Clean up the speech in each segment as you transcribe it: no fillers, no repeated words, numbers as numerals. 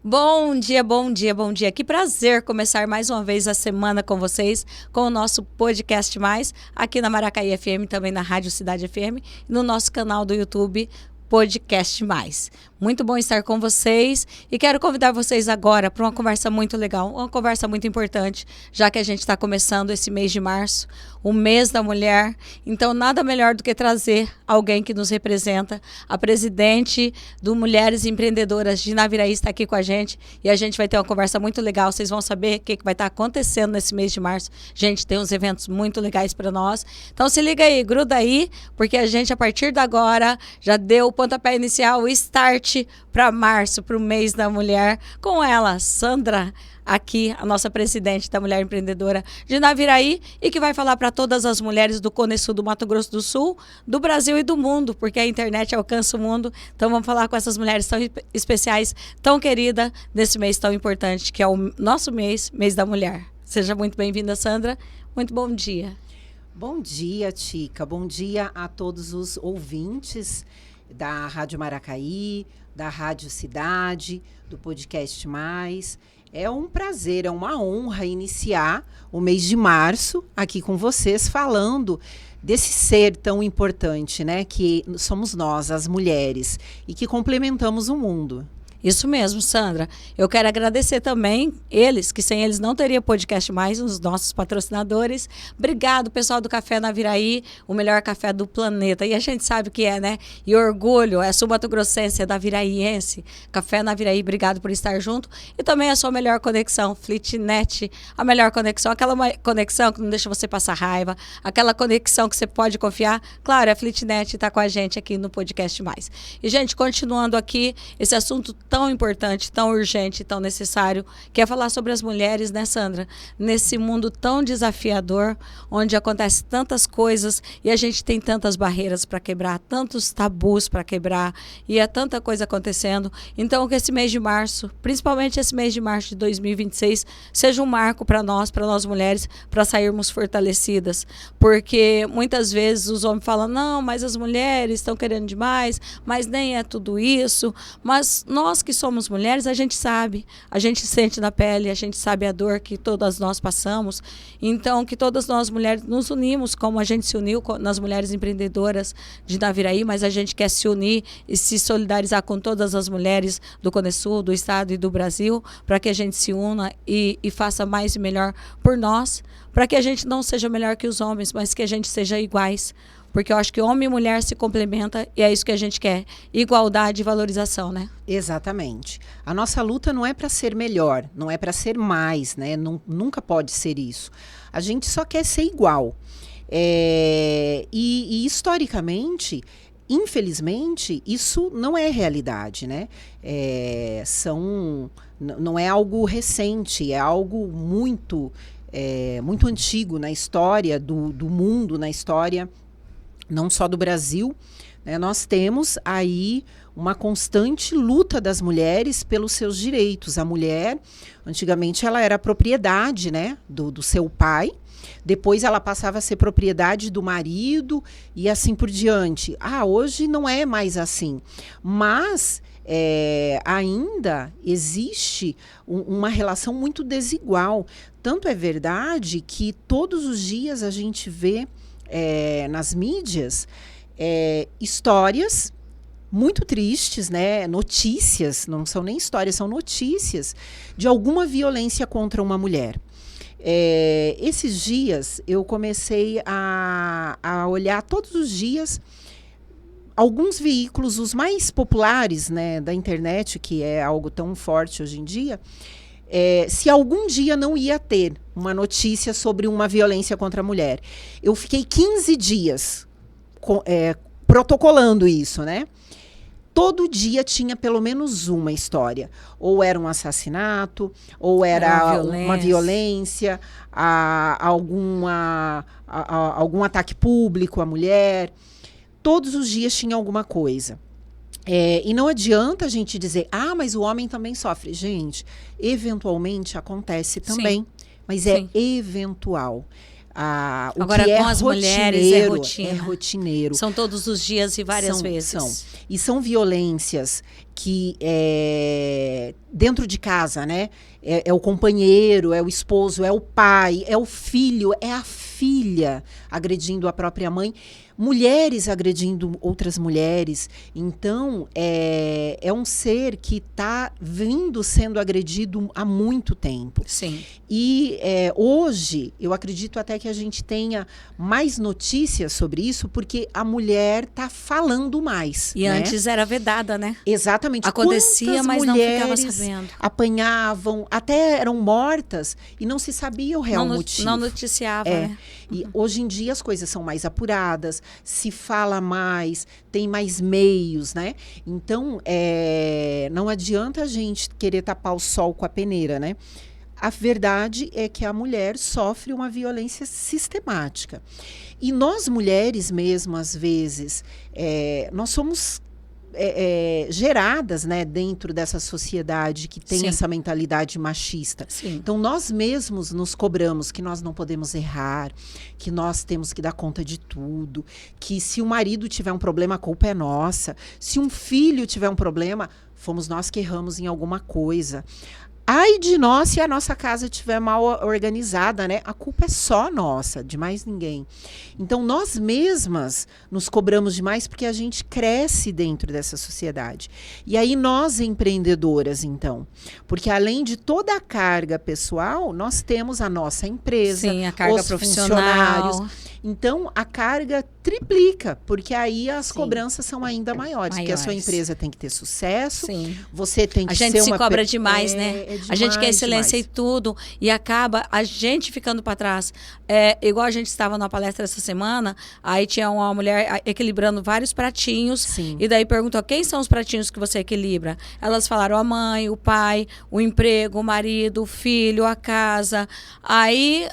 Bom dia, bom dia, bom dia. Que prazer começar mais uma vez a semana com vocês, com o nosso podcast mais, aqui na Maracaí FM, também na Rádio Cidade FM, e no nosso canal do YouTube Podcast Mais. Muito bom estar com vocês e quero convidar vocês agora para uma conversa muito legal, uma conversa muito importante, já que a gente está começando esse mês de março, o mês da mulher. Então, nada melhor do que trazer alguém que nos representa. A presidente do Mulheres Empreendedoras de Naviraí está aqui com a gente e a gente vai ter uma conversa muito legal. Vocês vão saber o que vai estar acontecendo nesse mês de março. Gente, tem uns eventos muito legais para nós. Então, se liga aí, gruda aí, porque a gente, a partir de agora, já deu o pontapé inicial, o start para março, para o mês da mulher, com ela, Sandra, aqui, a nossa presidente da Mulher Empreendedora de Naviraí, e que vai falar para todas as mulheres do Cone Sul, do Mato Grosso do Sul, do Brasil e do mundo, porque a internet alcança o mundo. Então vamos falar com essas mulheres tão especiais, tão queridas, nesse mês tão importante, que é o nosso mês, mês da mulher. Seja muito bem-vinda, Sandra. Muito bom dia. Bom dia, Tica. Bom dia a todos os ouvintes da Rádio Maracaí, da Rádio Cidade, do Podcast Mais. É um prazer, é uma honra iniciar o mês de março aqui com vocês, falando desse ser tão importante, né, que somos nós, as mulheres, e que complementamos o mundo. Isso mesmo, Sandra. Eu quero agradecer também eles, que sem eles não teria podcast mais, os nossos patrocinadores. Obrigado, pessoal do Café Naviraí, o melhor café do planeta. E a gente sabe o que é, né? E orgulho, é sul-mato-grossense, é da Viraiense. Café Naviraí, obrigado por estar junto. E também a sua melhor conexão, Flitnet, a melhor conexão, aquela conexão que não deixa você passar raiva, aquela conexão que você pode confiar. Claro, a Flitnet está com a gente aqui no Podcast Mais. E, gente, continuando aqui, esse assunto tão importante, tão urgente, tão necessário, que é falar sobre as mulheres, né, Sandra? Nesse mundo tão desafiador, onde acontece tantas coisas e a gente tem tantas barreiras para quebrar, tantos tabus para quebrar, e é tanta coisa acontecendo. Então, que esse mês de março, principalmente esse mês de março de 2026, seja um marco para nós mulheres, para sairmos fortalecidas. Porque muitas vezes os homens falam, não, mas as mulheres estão querendo demais, mas nem é tudo isso. Mas nós que somos mulheres, a gente sabe, a gente sente na pele, a gente sabe a dor que todas nós passamos. Então, que todas nós mulheres nos unimos, como a gente se uniu nas Mulheres Empreendedoras de Naviraí, mas a gente quer se unir e se solidarizar com todas as mulheres do Cone Sul, do estado e do Brasil, para que a gente se una e faça mais e melhor por nós, para que a gente não seja melhor que os homens, mas que a gente seja iguais. Porque eu acho que homem e mulher se complementam e é isso que a gente quer. Igualdade e valorização, né? Exatamente. A nossa luta não é para ser melhor, não é para ser mais, né? Nunca pode ser isso. A gente só quer ser igual. E historicamente, infelizmente, isso não é realidade, né? Não é algo recente, é algo muito antigo na história do mundo, na história não só do Brasil, né? Nós temos aí uma constante luta das mulheres pelos seus direitos. A mulher, antigamente, ela era propriedade, né, do seu pai, depois ela passava a ser propriedade do marido e assim por diante. Hoje não é mais assim, mas ainda existe uma relação muito desigual. Tanto é verdade que todos os dias a gente vê nas mídias histórias muito tristes, né? Notícias, não são nem histórias, são notícias de alguma violência contra uma mulher. Esses dias eu comecei a olhar todos os dias alguns veículos, os mais populares, né, da internet, que é algo tão forte hoje em dia. Se algum dia não ia ter uma notícia sobre uma violência contra a mulher. Eu fiquei 15 dias protocolando isso, né? Todo dia tinha pelo menos uma história. Ou era um assassinato, ou era uma violência, algum ataque público à mulher. Todos os dias tinha alguma coisa. E não adianta a gente dizer, mas o homem também sofre. Gente, eventualmente acontece também, mas é eventual. o Agora, que é com as mulheres, rotineiro, rotina. é rotineiro. São todos os dias e várias vezes. E são violências que dentro de casa, né? É o companheiro, é o esposo, é o pai, é o filho, é a filha agredindo a própria mãe. Mulheres agredindo outras mulheres. Então, é um ser que está sendo agredido há muito tempo. Sim. E hoje, eu acredito até que a gente tenha mais notícias sobre isso, porque a mulher está falando mais. E né? antes era vedada, né? Exatamente. Acontecia, Quantas mas não ficava mulheres sabendo. apanhavam, até eram mortas e não se sabia o real motivo. Não noticiava, né? E hoje em dia as coisas são mais apuradas, se fala mais, tem mais meios, né? Então, não adianta a gente querer tapar o sol com a peneira, né? A verdade é que a mulher sofre uma violência sistemática. E nós mulheres mesmo, às vezes, nós somos geradas, né, dentro dessa sociedade que tem Sim. essa mentalidade machista. Sim. Então, nós mesmos nos cobramos que nós não podemos errar, que nós temos que dar conta de tudo, que se o marido tiver um problema, a culpa é nossa. Se um filho tiver um problema, fomos nós que erramos em alguma coisa. Ai de nós se a nossa casa estiver mal organizada, né? A culpa é só nossa, de mais ninguém. Então, nós mesmas nos cobramos demais porque a gente cresce dentro dessa sociedade. E aí, nós empreendedoras, então, porque além de toda a carga pessoal, nós temos a nossa empresa, sim, a carga os profissional. funcionários. Então, a carga triplica, porque aí as Sim. cobranças são ainda maiores. Porque a sua empresa tem que ter sucesso, Sim. você tem que ser uma... A gente se cobra demais, né? Demais, a gente quer excelência demais. em tudo e acaba a gente ficando para trás. Igual a gente estava numa palestra essa semana, aí tinha uma mulher equilibrando vários pratinhos. Sim. E daí perguntou, quem são os pratinhos que você equilibra? Elas falaram a mãe, o pai, o emprego, o marido, o filho, a casa. Aí,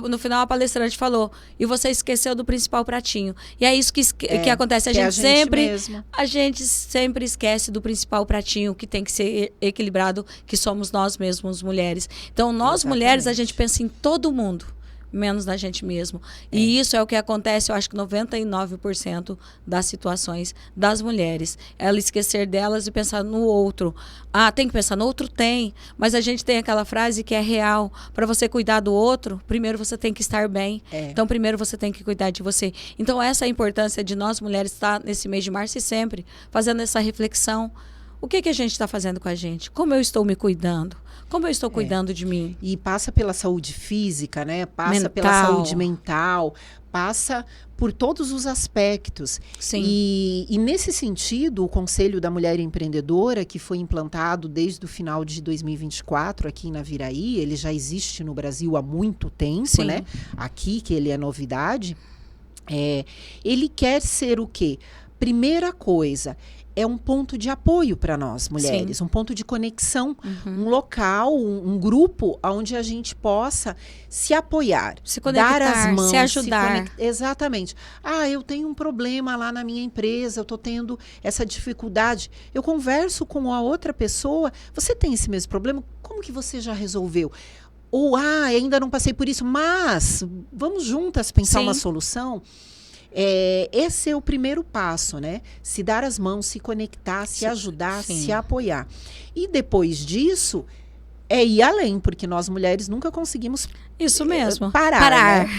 no final, a palestrante falou, e você esqueceu do principal pratinho. E é isso que acontece. A gente sempre esquece do principal pratinho que tem que ser equilibrado, que somos nós mesmos, mulheres. Então, nós mulheres, a gente pensa em todo mundo, menos na gente mesmo. E isso é o que acontece, eu acho que 99% das situações das mulheres. Ela esquecer delas e pensar no outro. Ah, tem que pensar no outro? Tem. Mas a gente tem aquela frase que é real. Para você cuidar do outro, primeiro você tem que estar bem. Então, primeiro você tem que cuidar de você. Então, essa é a importância de nós mulheres estar nesse mês de março e sempre fazendo essa reflexão. O que a gente está fazendo com a gente? Como eu estou me cuidando? Como eu estou cuidando de mim? E passa pela saúde física, né? Passa pela saúde mental, passa por todos os aspectos. Sim. E nesse sentido, o Conselho da Mulher Empreendedora, que foi implantado desde o final de 2024 aqui na Viraí, ele já existe no Brasil há muito tempo, Sim. né? Aqui, que ele é novidade, ele quer ser o quê? Primeira coisa, é um ponto de apoio para nós, mulheres. Sim. Um ponto de conexão, um local, um grupo onde a gente possa se apoiar, se conectar, dar as mãos, se ajudar. Exatamente. Ah, eu tenho um problema lá na minha empresa, eu estou tendo essa dificuldade. Eu converso com a outra pessoa, você tem esse mesmo problema? Como que você já resolveu? Ou, ainda não passei por isso, mas vamos juntas pensar Sim. uma solução? Esse é o primeiro passo, né? Se dar as mãos, se conectar, se ajudar, Sim. se apoiar. E depois disso, ir além, porque nós mulheres nunca conseguimos isso mesmo. parar. Né?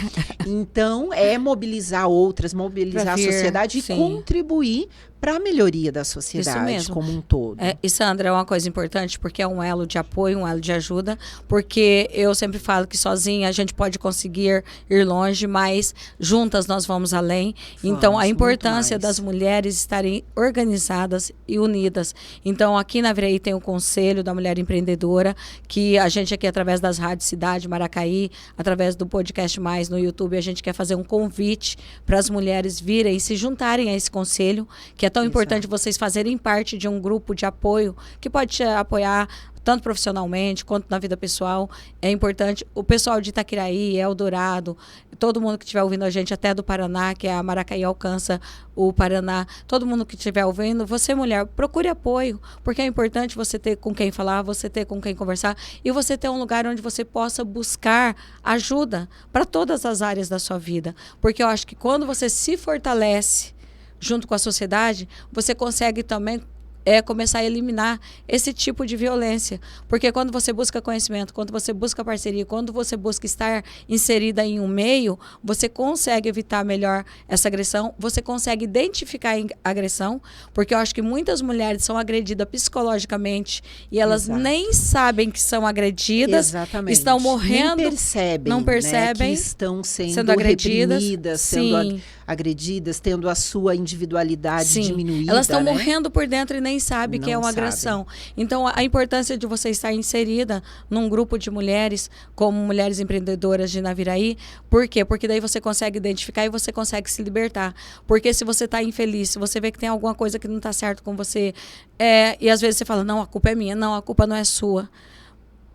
Então, mobilizar outras, mobilizar a sociedade sim. e contribuir para a melhoria da sociedade como um todo. E Sandra, é uma coisa importante porque é um elo de apoio, um elo de ajuda, porque eu sempre falo que sozinha a gente pode conseguir ir longe, mas juntas nós vamos além. Então, a importância das mulheres estarem organizadas e unidas. Então, aqui na Viraí tem o Conselho da Mulher Empreendedora, que a gente aqui, através das rádios Cidade, Maracaí, através do Podcast Mais no YouTube, a gente quer fazer um convite para as mulheres virem e se juntarem a esse conselho, que é tão importante vocês fazerem parte de um grupo de apoio que pode te apoiar tanto profissionalmente quanto na vida pessoal. É importante. O pessoal de Itaquiraí, Eldorado, todo mundo que estiver ouvindo a gente, até do Paraná, que a Maracaí alcança o Paraná, todo mundo que estiver ouvindo, você, mulher, procure apoio, porque é importante você ter com quem falar, você ter com quem conversar e você ter um lugar onde você possa buscar ajuda para todas as áreas da sua vida. Porque eu acho que quando você se fortalece junto com a sociedade, você consegue também começar a eliminar esse tipo de violência. Porque quando você busca conhecimento, quando você busca parceria, quando você busca estar inserida em um meio, você consegue evitar melhor essa agressão, você consegue identificar a agressão, porque eu acho que muitas mulheres são agredidas psicologicamente e elas nem sabem que são agredidas, estão morrendo, não percebem né, que estão sendo agredidas, sendo agredidas, tendo a sua individualidade diminuída. Elas estão morrendo por dentro e nem sabem que é uma agressão. Então, a importância de você estar inserida num grupo de mulheres, como Mulheres Empreendedoras de Naviraí. Por quê? Porque daí você consegue identificar e você consegue se libertar. Porque se você está infeliz, se você vê que tem alguma coisa que não está certo com você, e às vezes você fala, não, a culpa é minha, não, a culpa não é sua.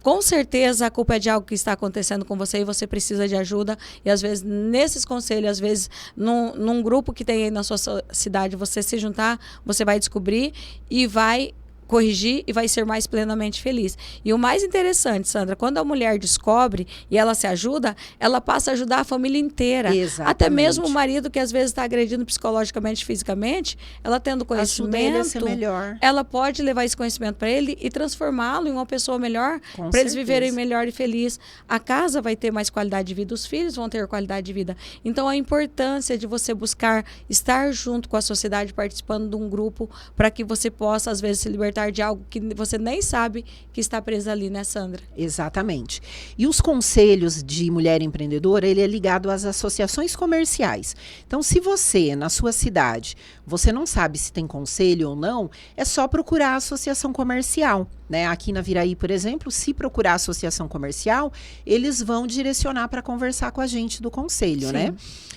Com certeza a culpa é de algo que está acontecendo com você e você precisa de ajuda. E às vezes, nesses conselhos, às vezes, num grupo que tem aí na sua cidade, você se juntar, você vai descobrir e vai corrigir e vai ser mais plenamente feliz. E o mais interessante, Sandra, quando a mulher descobre e ela se ajuda, ela passa a ajudar a família inteira. Exatamente. Até mesmo o marido que às vezes está agredindo psicologicamente, fisicamente, ela tendo conhecimento, a ser melhor. Ela pode levar esse conhecimento para ele e transformá-lo em uma pessoa melhor, para eles viverem melhor e feliz. A casa vai ter mais qualidade de vida, os filhos vão ter qualidade de vida. Então, a importância de você buscar estar junto com a sociedade, participando de um grupo, para que você possa, às vezes, se libertar de algo que você nem sabe que está presa ali, né, Sandra? Exatamente. E os conselhos de mulher empreendedora, ele é ligado às associações comerciais. Então, se você, na sua cidade, você não sabe se tem conselho ou não, é só procurar a associação comercial. Né? Aqui na Viraí, por exemplo, se procurar a associação comercial, eles vão direcionar para conversar com a gente do conselho, né?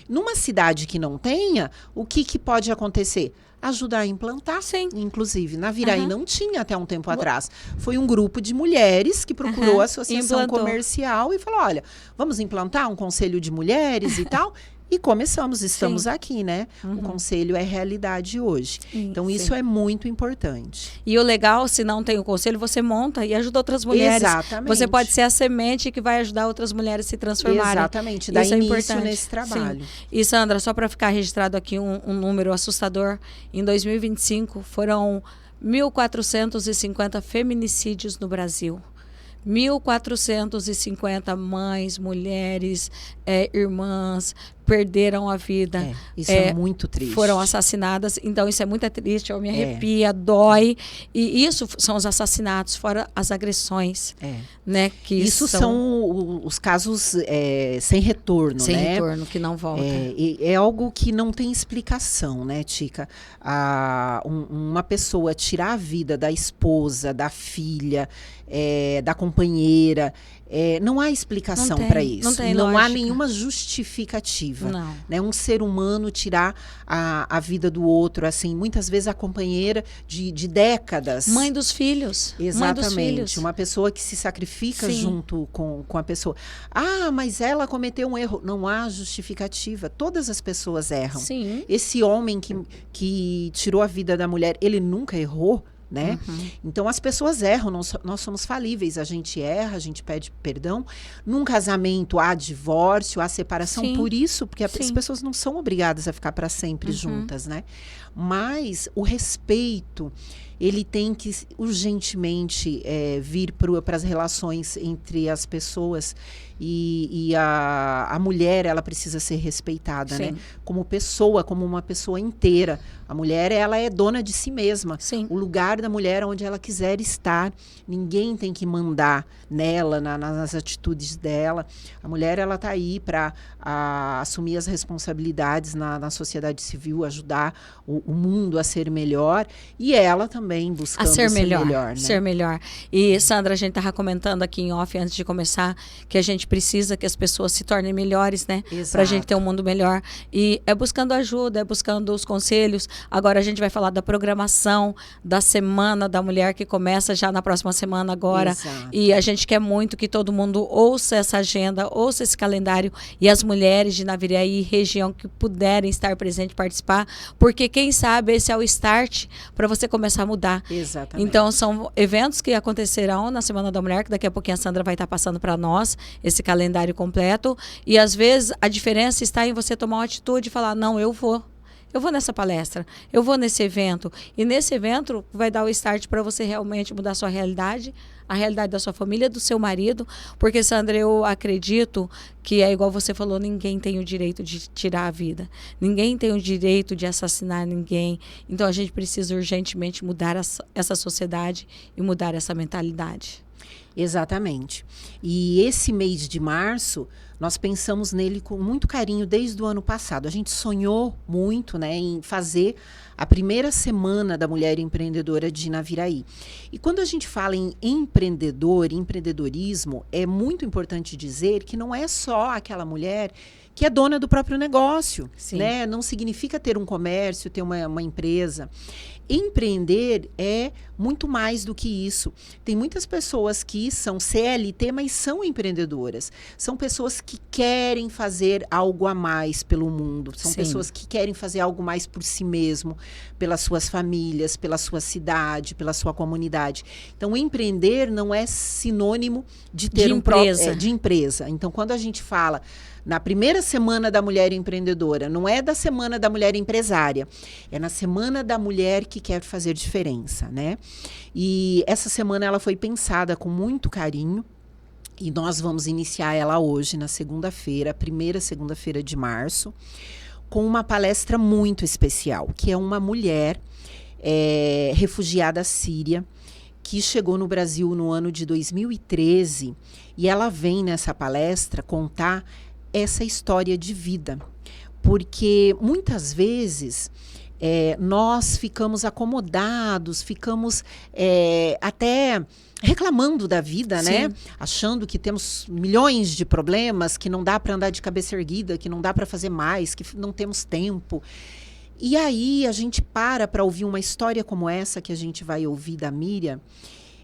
Numa cidade que não tenha, o que pode acontecer? Ajudar a implantar. Inclusive, na Viraí não tinha até um tempo atrás. Foi um grupo de mulheres que procurou a associação comercial e falou, olha, vamos implantar um conselho de mulheres e tal. E começamos, estamos aqui, né? O conselho é realidade hoje. Então, isso é muito importante. E o legal, se não tem o conselho, você monta e ajuda outras mulheres. Exatamente. Você pode ser a semente que vai ajudar outras mulheres a se transformarem. Exatamente, dá início nesse trabalho. E, Sandra, só para ficar registrado aqui um número assustador, em 2025 foram 1.450 feminicídios no Brasil. 1.450 mães, mulheres, irmãs perderam a vida. Isso é muito triste. Foram assassinadas. Então, isso é muito triste. Eu me arrepia, dói. E isso são os assassinatos, fora as agressões. Né, que isso são os casos sem retorno, sem né? retorno, que não volta. É algo que não tem explicação, né, Tica? Uma pessoa tirar a vida da esposa, da filha, da companheira, não há explicação para isso. Não há nenhuma justificativa. Não. Né? Um ser humano tirar a vida do outro, assim, muitas vezes a companheira de décadas. Mãe dos filhos. Exatamente. Mãe dos filhos. Uma pessoa que se sacrifica junto com a pessoa. Ah, mas ela cometeu um erro. Não há justificativa. Todas as pessoas erram. Sim. Esse homem que tirou a vida da mulher, ele nunca errou? Né? Então as pessoas erram, nós somos falíveis, a gente erra, a gente pede perdão. Num casamento há divórcio, há separação, por isso, porque as pessoas não são obrigadas a ficar para sempre juntas, né? Mas o respeito, ele tem que urgentemente vir para as relações entre as pessoas e a mulher, ela precisa ser respeitada, né? Como pessoa, como uma pessoa inteira. A mulher, ela é dona de si mesma. O lugar da mulher é onde ela quiser estar. Ninguém tem que mandar nela, nas atitudes dela. A mulher, ela está aí para assumir as responsabilidades na sociedade civil, ajudar o mundo a ser melhor. E ela também buscando ser melhor, né? Ser melhor. E, Sandra, a gente estava comentando aqui em off, antes de começar, que a gente precisa que as pessoas se tornem melhores, né? Para a gente ter um mundo melhor. E é buscando ajuda, é buscando os conselhos. Agora a gente vai falar da programação da semana Semana da Mulher, que começa já na próxima semana agora. Exato. E a gente quer muito que todo mundo ouça essa agenda, ouça esse calendário, e as mulheres de Naviraí, região, que puderem estar presentes, participar, porque quem sabe esse é o start para você começar a mudar. Exatamente. Então, são eventos que acontecerão na Semana da Mulher, que daqui a pouquinho a Sandra vai estar passando para nós esse calendário completo. E, às vezes, a diferença está em você tomar uma atitude e falar, não, eu vou nessa palestra, eu vou nesse evento. E nesse evento vai dar o start para você realmente mudar a sua realidade, a realidade da sua família, do seu marido. Porque, Sandra, eu acredito que é igual você falou, ninguém tem o direito de tirar a vida. Ninguém tem o direito de assassinar ninguém. Então, a gente precisa urgentemente mudar essa sociedade e mudar essa mentalidade. Exatamente. E esse mês de março, nós pensamos nele com muito carinho desde o ano passado. A gente sonhou muito, né, em fazer a primeira Semana da Mulher Empreendedora de Naviraí. E quando a gente fala em empreendedorismo, é muito importante dizer que não é só aquela mulher que é dona do próprio negócio, né? Não significa ter um comércio, ter uma empresa. Empreender é muito mais do que isso. Tem muitas pessoas que são CLT, mas são empreendedoras. São pessoas que querem fazer algo a mais pelo mundo. São pessoas que querem fazer algo mais por si mesmo, pelas suas famílias, pela sua cidade, pela sua comunidade. Então, empreender não é sinônimo de ter de empresa. Então, quando a gente fala na primeira Semana da Mulher Empreendedora, não é da Semana da Mulher Empresária, é na Semana da Mulher que quer fazer diferença, né? E essa semana ela foi pensada com muito carinho, e nós vamos iniciar ela hoje, na segunda-feira, a primeira segunda-feira de março, com uma palestra muito especial, que é uma mulher refugiada síria, que chegou no Brasil no ano de 2013, e ela vem nessa palestra contar essa história de vida, porque muitas vezes nós ficamos acomodados, ficamos até reclamando da vida, né? Achando que temos milhões de problemas, que não dá para andar de cabeça erguida, que não dá para fazer mais, que não temos tempo. E aí a gente para ouvir uma história como essa que a gente vai ouvir da Miriam,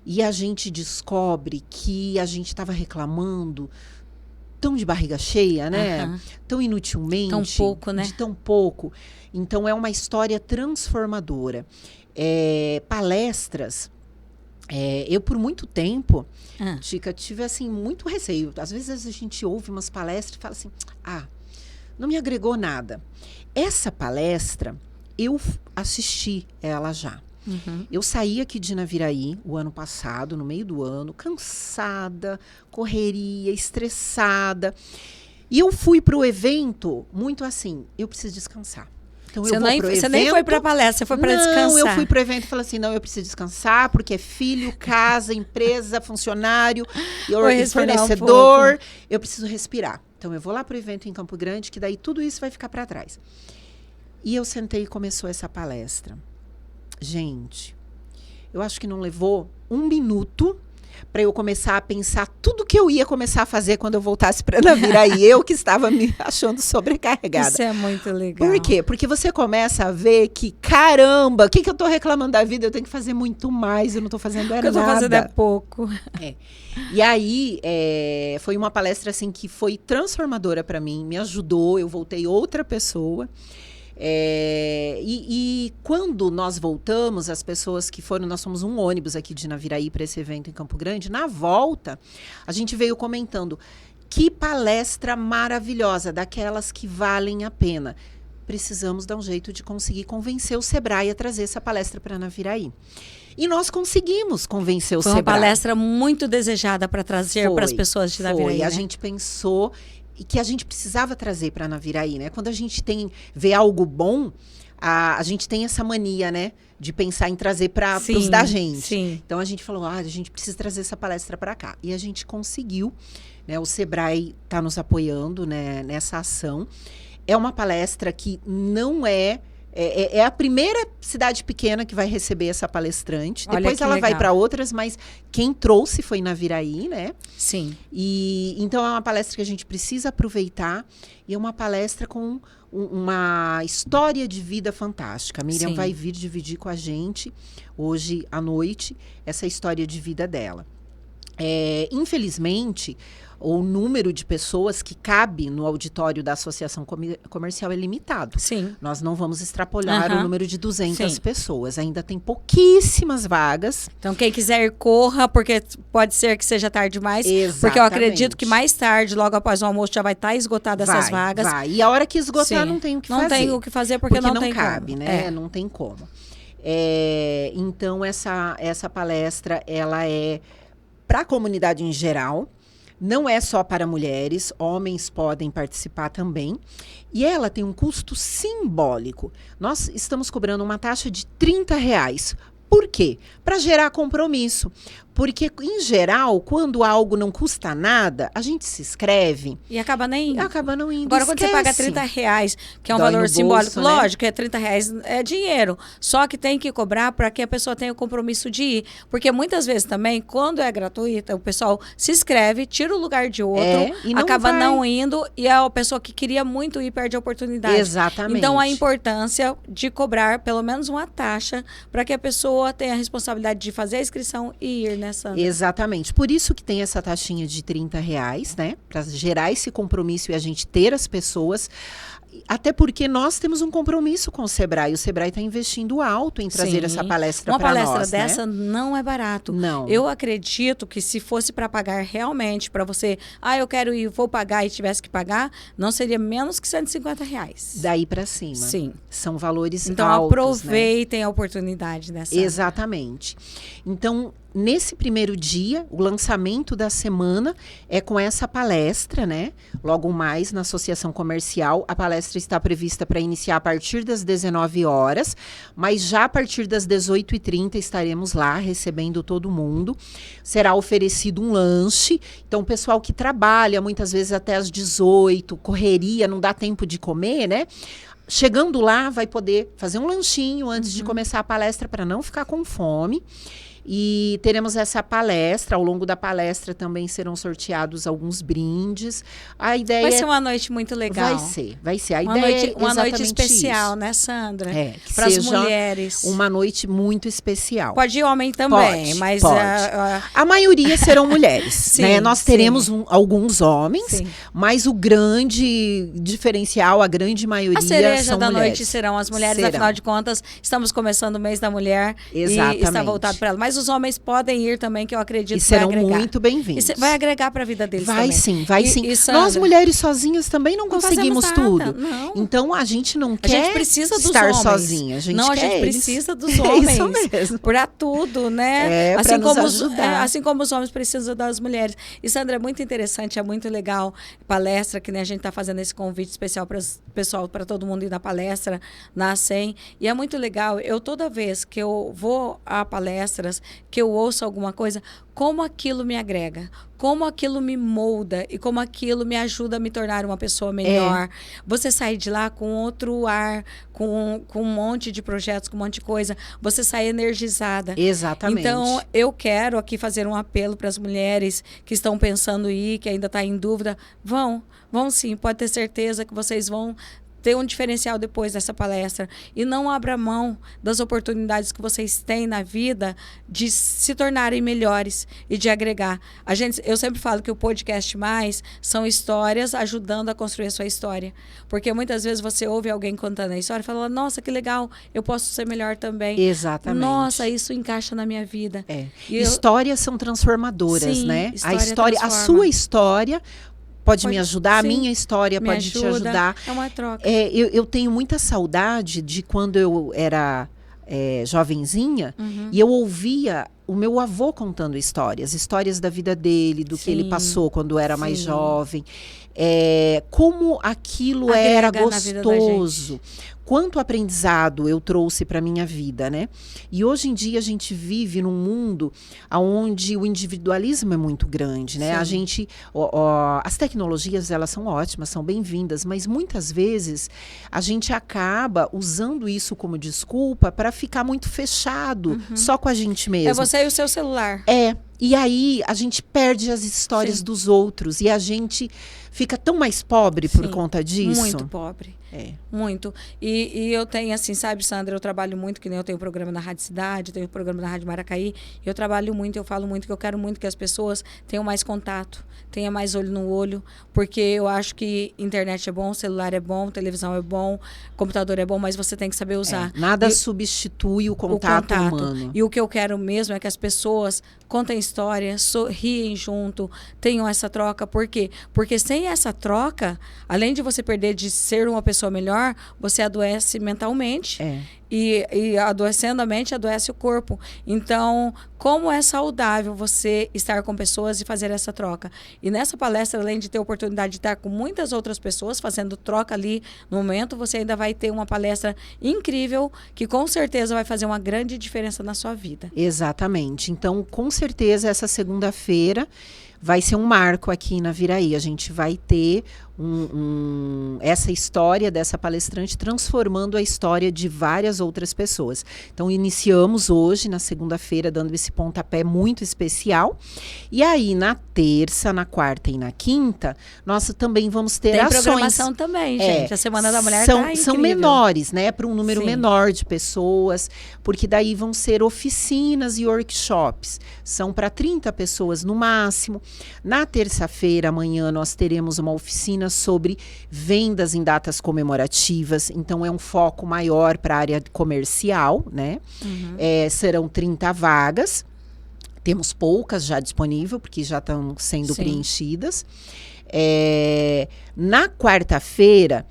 e a gente descobre que a gente estava reclamando tão de barriga cheia, né? Tão inutilmente. Tão pouco, né? De tão pouco. Então, é uma história transformadora. Palestras, eu por muito tempo, Chica, tive assim, muito receio. Às vezes a gente ouve umas palestras e fala assim, não me agregou nada. Essa palestra, eu assisti ela já. Eu saí aqui de Naviraí o ano passado, no meio do ano, cansada, correria, estressada. E eu fui para o evento muito assim, eu preciso descansar. Então, você nem foi para a palestra, você foi para descansar. Não, eu fui para o evento e falei assim, não, eu preciso descansar, porque é filho, casa, empresa, funcionário, fornecedor, eu preciso respirar. Então, eu vou lá para o evento em Campo Grande, que daí tudo isso vai ficar para trás. E eu sentei e começou essa palestra. Gente, eu acho que não levou um minuto para eu começar a pensar tudo que eu ia começar a fazer quando eu voltasse para Naviraí. Eu que estava me achando sobrecarregada. Isso é muito legal. Por quê? Porque você começa a ver que, caramba, o que eu estou reclamando da vida? Eu tenho que fazer muito mais, eu não estou fazendo nada. O que eu estou fazendo é pouco. E aí, foi uma palestra assim, que foi transformadora para mim, me ajudou, eu voltei outra pessoa. E quando nós voltamos, as pessoas que foram, nós somos um ônibus aqui de Naviraí para esse evento em Campo Grande, na volta, a gente veio comentando, que palestra maravilhosa, daquelas que valem a pena. Precisamos dar um jeito de conseguir convencer o Sebrae a trazer essa palestra para Naviraí. E nós conseguimos convencer o Sebrae. Foi uma palestra muito desejada para trazer para as pessoas de Naviraí. A gente pensou e que a gente precisava trazer para Naviraí, né? Quando a gente vê algo bom, a gente tem essa mania, né? De pensar em trazer para os da gente. Sim. Então, a gente falou, a gente precisa trazer essa palestra para cá. E a gente conseguiu, né? O Sebrae está nos apoiando, né, nessa ação. É uma palestra que não é É a primeira cidade pequena que vai receber essa palestrante. Olha Depois que ela vai legal. para outras, mas quem trouxe foi Naviraí, né? Sim. E então é uma palestra que a gente precisa aproveitar e é uma palestra com uma história de vida fantástica. A Miriam Sim. vai vir dividir com a gente hoje à noite essa história de vida dela. Infelizmente, o número de pessoas que cabe no auditório da Associação Comercial é limitado. Sim. Nós não vamos extrapolar o número de 200 Sim. pessoas. Ainda tem pouquíssimas vagas. Então, quem quiser ir, corra, porque pode ser que seja tarde demais. Exatamente. Porque eu acredito que mais tarde, logo após o almoço, já vai estar esgotada essas vagas. Vai. E a hora que esgotar, Sim. não tem o que não fazer. Não tem o que fazer porque não tem cabe, como. né? Não tem como. Então, essa palestra, ela é para a comunidade em geral. Não é só para mulheres, homens podem participar também. E ela tem um custo simbólico. Nós estamos cobrando uma taxa de R$30. Por quê? Para gerar compromisso. Porque, em geral, quando algo não custa nada, a gente se inscreve e acaba nem indo. Acaba não indo. Agora, quando você paga R$30, que é um valor simbólico, bolso, lógico, que R$30 é dinheiro. Só que tem que cobrar para que a pessoa tenha o compromisso de ir. Porque muitas vezes também, quando é gratuita, o pessoal se inscreve, tira o lugar de outro, e não acaba vai. não indo, e a pessoa que queria muito ir perde a oportunidade. Exatamente. Então, a importância de cobrar pelo menos uma taxa para que a pessoa tenha a responsabilidade de fazer a inscrição e ir, né, Sandra? Exatamente. Por isso que tem essa taxinha de R$30, né? Para gerar esse compromisso e a gente ter as pessoas. Até porque nós temos um compromisso com o Sebrae. O Sebrae está investindo alto em trazer essa palestra para nós. Uma palestra dessa, né? Não é barato. Não. Eu acredito que se fosse para pagar realmente, para você, eu quero ir, vou pagar e tivesse que pagar, não seria menos que R$150. Daí para cima. Sim. São valores então, altos. Então, aproveitem, né, a oportunidade dessa. Exatamente. Então, nesse primeiro dia, o lançamento da semana é com essa palestra, né? Logo mais na Associação Comercial. A palestra está prevista para iniciar a partir das 19 horas, mas já a partir das 18h30 estaremos lá recebendo todo mundo. Será oferecido um lanche. Então, o pessoal que trabalha muitas vezes até às 18, correria, não dá tempo de comer, né? Chegando lá, vai poder fazer um lanchinho antes de começar a palestra para não ficar com fome. E teremos essa palestra. Ao longo da palestra também serão sorteados alguns brindes. A ideia vai ser uma noite muito legal. Vai ser. A uma ideia noite, é uma noite especial, isso, né, Sandra? Para as mulheres. Uma noite muito especial. Pode ir homem também, mas pode. A maioria serão mulheres. Sim, né? Nós teremos alguns homens, mas o grande diferencial, a grande maioria são mulheres. A cereja da mulheres. Noite serão as mulheres, afinal de contas, estamos começando o mês da mulher. Exatamente. E está voltado para ela. Mas os homens podem ir também, que eu acredito que serão vai agregar. Muito bem-vindos. Vai agregar para a vida deles vai também. Sim, vai sim. Sandra, nós mulheres sozinhas também não conseguimos tudo. Não. Então a gente não quer a gente precisa dos estar homens. sozinha. A gente precisa dos homens. Isso mesmo. Para tudo, né? Para nos ajudar. Assim como os homens precisam das mulheres. E Sandra, é muito interessante, é muito legal palestra que, né, a gente está fazendo esse convite especial para pessoal, para todo mundo ir na palestra na ACEM. E é muito legal. Eu toda vez que eu vou a palestras, que eu ouço alguma coisa, como aquilo me agrega, como aquilo me molda e como aquilo me ajuda a me tornar uma pessoa melhor. Você sai de lá com outro ar, com um monte de projetos, com um monte de coisa, você sai energizada. Exatamente. Então, eu quero aqui fazer um apelo para as mulheres que estão pensando em ir, que ainda estão em dúvida. Vão sim, pode ter certeza que vocês vão ter um diferencial depois dessa palestra. E não abra mão das oportunidades que vocês têm na vida de se tornarem melhores e de agregar. Eu sempre falo que o Podcast Mais são histórias ajudando a construir a sua história. Porque muitas vezes você ouve alguém contando a história e fala, nossa, que legal, eu posso ser melhor também. Exatamente. Nossa, isso encaixa na minha vida. Histórias são transformadoras, sim, né? A sua história pode me ajudar, sim, a minha história pode te ajudar. É uma troca. Eu tenho muita saudade de quando eu era jovenzinha e eu ouvia o meu avô contando histórias da vida dele, do que ele passou quando era mais jovem. Como aquilo era gostoso. Quanto aprendizado eu trouxe para minha vida, né? E hoje em dia a gente vive num mundo onde o individualismo é muito grande, né? A gente, as tecnologias, elas são ótimas, são bem-vindas, mas muitas vezes a gente acaba usando isso como desculpa para ficar muito fechado, só com a gente mesmo. É você e o seu celular. E aí a gente perde as histórias dos outros e a gente fica tão mais pobre por conta disso. Muito pobre. Muito. E eu tenho, assim, sabe, Sandra, eu trabalho muito, que nem eu tenho programa na Rádio Cidade, tenho programa na Rádio Maracaí, eu trabalho muito, eu falo muito que eu quero muito que as pessoas tenham mais contato, tenham mais olho no olho, porque eu acho que internet é bom, celular é bom, televisão é bom, computador é bom, mas você tem que saber usar. Nada substitui o contato humano. E o que eu quero mesmo é que as pessoas contem história, sorriem junto, tenham essa troca. Por quê? Porque sem essa troca, além de você perder de ser uma pessoa melhor, você adoece mentalmente. E adoecendo a mente, adoece o corpo. Então, como é saudável você estar com pessoas e fazer essa troca? E nessa palestra, além de ter a oportunidade de estar com muitas outras pessoas fazendo troca ali no momento, você ainda vai ter uma palestra incrível que com certeza vai fazer uma grande diferença na sua vida. Exatamente. Então, com certeza, essa segunda-feira vai ser um marco aqui na Viraí. A gente vai ter essa história dessa palestrante transformando a história de várias outras pessoas. Então, iniciamos hoje, na segunda-feira, dando esse pontapé muito especial. E aí, na terça, na quarta e na quinta, nós também vamos ter ações. Tem programação também, gente. A Semana da Mulher são menores, né? Para um número menor de pessoas, porque daí vão ser oficinas e workshops. São para 30 pessoas no máximo. Na terça-feira, amanhã, nós teremos uma oficina sobre vendas em datas comemorativas, então é um foco maior para a área comercial, né? Serão 30 vagas, temos poucas já disponíveis, porque já estão sendo preenchidas. Na quarta-feira,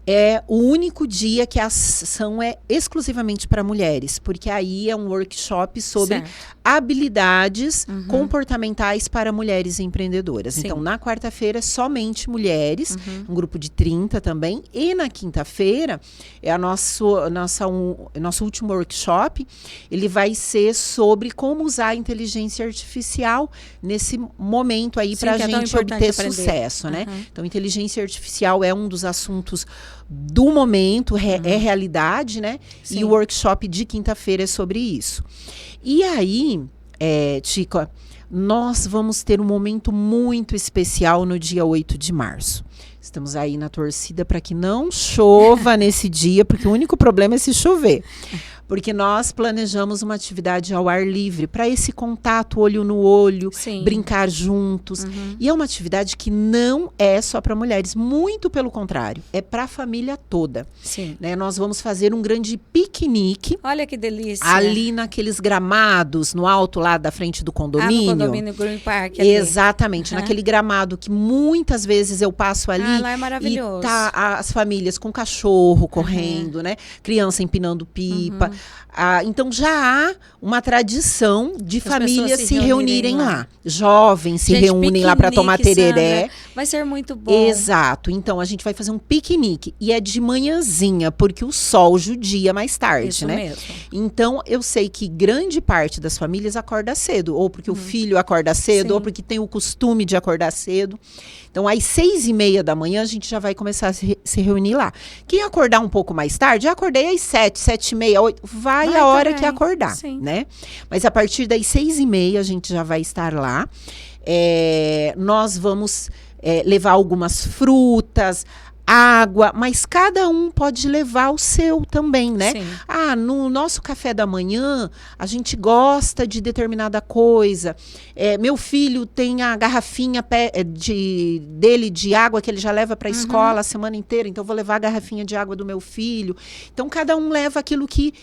é o único dia que a ação é exclusivamente para mulheres, porque aí é um workshop sobre habilidades comportamentais para mulheres empreendedoras. Então, na quarta-feira, somente mulheres, um grupo de 30 também. E na quinta-feira, é nosso último workshop, ele vai ser sobre como usar a inteligência artificial nesse momento aí para a gente obter sucesso, né? Então, inteligência artificial é um dos assuntos do momento, é realidade, né? E o workshop de quinta-feira é sobre isso. E aí, Tico, nós vamos ter um momento muito especial no dia 8 de março. Estamos aí na torcida para que não chova nesse dia, porque o único problema é se chover. Porque nós planejamos uma atividade ao ar livre, para esse contato olho no olho, brincar juntos. E é uma atividade que não é só para mulheres, muito pelo contrário, é para a família toda. Né? Nós vamos fazer um grande piquenique. Olha que delícia. Ali naqueles gramados, no alto lá da frente do condomínio. No condomínio Green Park. Exatamente, naquele gramado que muitas vezes eu passo ali. Lá é maravilhoso. E tá as famílias com cachorro correndo, né? Criança empinando pipa. Então já há uma tradição de famílias se reunirem lá. Jovens se reúnem lá para tomar tereré. Sandra, vai ser muito bom. Exato. Então a gente vai fazer um piquenique. E é de manhãzinha, porque o sol judia mais tarde, Isso né? mesmo. Então eu sei que grande parte das famílias acorda cedo. Ou porque o filho acorda cedo, ou porque tem o costume de acordar cedo. Então, às 6h30 da manhã, a gente já vai começar a se reunir lá. Quem acordar um pouco mais tarde, eu acordei às 7, 7h30, 8, vai a hora que acordar, né? Mas a partir das 6h30, a gente já vai estar lá. Nós vamos levar algumas frutas, água, mas cada um pode levar o seu também, né? No nosso café da manhã, a gente gosta de determinada coisa. Meu filho tem a garrafinha dele de água que ele já leva para a escola a semana inteira, então eu vou levar a garrafinha de água do meu filho. Então, cada um leva aquilo que